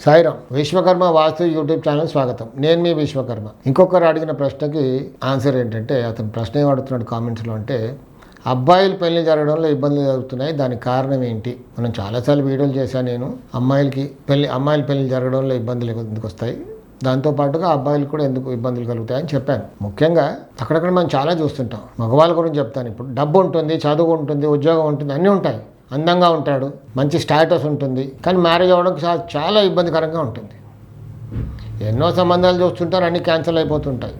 సాయిరామ్. విశ్వకర్మ వాస్తు YouTube channel స్వాగతం. నేను మీ విశ్వకర్మ. ఇంకొకరు అడిగిన ప్రశ్నకి ఆన్సర్ ఏంటంటే, అతను ప్రశ్న ఏం అడుగుతున్నాడు కామెంట్స్లో అంటే, అబ్బాయిలు పెళ్లి జరగడంలో ఇబ్బందులు జరుగుతున్నాయి, దానికి కారణం ఏంటి? మనం చాలాసార్లు వీడియోలు చేశాను నేను. అమ్మాయిల పెళ్లి జరగడంలో ఇబ్బందులు ఎందుకు వస్తాయి, దాంతోపాటుగా అబ్బాయిలు కూడా ఎందుకు ఇబ్బందులు కలుగుతాయని చెప్పాను. ముఖ్యంగా అక్కడక్కడ మనం చాలా చూస్తుంటాం. మగవాళ్ళ గురించి చెప్తాను. ఇప్పుడు డబ్బు ఉంటుంది, చదువు ఉంటుంది, ఉద్యోగం ఉంటుంది, అన్నీ ఉంటాయి. అందంగా ఉంటాడు, మంచి స్టాటస్ ఉంటుంది, కానీ మ్యారేజ్ అవ్వడం చాలా ఇబ్బందికరంగా ఉంటుంది. ఎన్నో సంబంధాలు చూస్తుంటారు, అన్నీ క్యాన్సిల్ అయిపోతుంటాయి.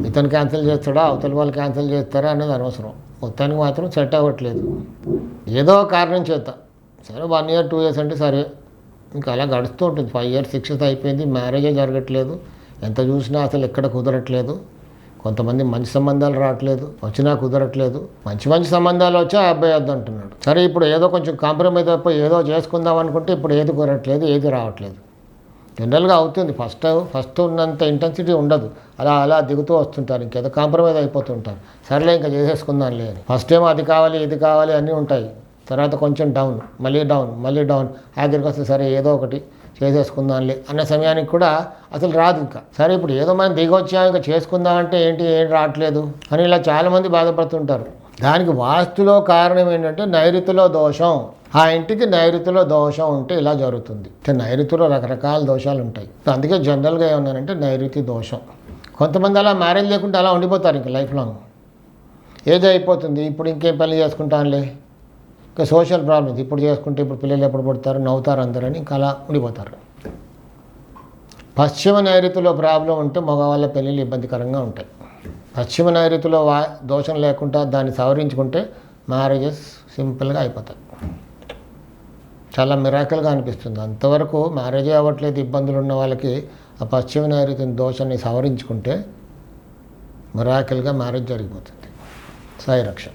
ఇతను క్యాన్సిల్ చేస్తాడా, అవతల వాళ్ళు క్యాన్సిల్ చేస్తారా అనేది అనవసరం. మొత్తానికి మాత్రం సెట్ అవ్వట్లేదు. ఏదో కారణం చేత సరే 1 year 2 years అంటే సరే, ఇంకా అలా గడుస్తూ ఉంటుంది. 5 years 6 years అయిపోయింది, మ్యారేజే జరగట్లేదు. ఎంత చూసినా అసలు ఎక్కడ కుదరట్లేదు. కొంతమంది మంచి సంబంధాలు రావట్లేదు, వచ్చినా కుదరట్లేదు. మంచి సంబంధాలు వచ్చా అబ్బాయి వద్దంటున్నాడు. సరే, ఇప్పుడు ఏదో కొంచెం కాంప్రమైజ్ అయిపోయి ఏదో చేసుకుందాం అనుకుంటే ఇప్పుడు ఏది కుదరట్లేదు, ఏది రావట్లేదు. జనరల్గా అవుతుంది. ఫస్ట్ ఉన్నంత ఇంటెన్సిటీ ఉండదు. అలా దిగుతూ వస్తుంటారు, ఇంకేదో కాంప్రమైజ్ అయిపోతుంటారు. సరేలే ఇంకా చేసేసుకుందాంలే అని. ఫస్ట్ ఏమో అది కావాలి ఇది కావాలి అన్నీ ఉంటాయి. తర్వాత కొంచెం డౌన్, మళ్ళీ డౌన్, ఆఖరికి వస్తే సరే ఏదో ఒకటి చేసేసుకుందాంలే అన్న సమయానికి కూడా అసలు రాదు. ఇంకా సరే ఇప్పుడు ఏదో మనం దిగొచ్చా, ఇంకా చేసుకుందామంటే ఏం రావట్లేదు అని ఇలా చాలామంది బాధపడుతుంటారు. దానికి వాస్తులో కారణం ఏంటంటే నైరుతిలో దోషం. ఆ ఇంటికి నైరుతిలో దోషం ఉంటే ఇలా జరుగుతుంది. నైరుతిలో రకరకాల దోషాలు ఉంటాయి. అందుకే జనరల్గా ఏమన్నానంటే నైరుతి దోషం. కొంతమంది అలా మ్యారేజ్ లేకుంటే అలా ఉండిపోతారు ఇంకా లైఫ్ లాంగ్. ఏజ్ అయిపోతుంది, ఇప్పుడు ఇంకేం పెళ్లి చేసుకుంటానులే, ఇంకా సోషల్ ప్రాబ్లమ్స్, ఇప్పుడు చేసుకుంటే ఇప్పుడు పిల్లలు ఎప్పుడు పుడతారు, నవ్వుతారు అందరని ఇంకా అలా ఉండిపోతారు. పశ్చిమ నైరుతిలో ప్రాబ్లం ఉంటే మగవాళ్ళ పెళ్ళిళ్ళు ఇబ్బందికరంగా ఉంటాయి. పశ్చిమ నైరుతిలో దోషం లేకుండా దాన్ని సవరించుకుంటే మ్యారేజెస్ సింపుల్గా అయిపోతాయి. చాలా మిరాకిల్గా అనిపిస్తుంది. అంతవరకు మ్యారేజే అవ్వట్లేదు ఇబ్బందులు ఉన్న వాళ్ళకి ఆ పశ్చిమ నైరుతి దోషాన్ని సవరించుకుంటే మిరాకిల్గా మ్యారేజ్ జరిగిపోతుంది. సాయి రక్ష.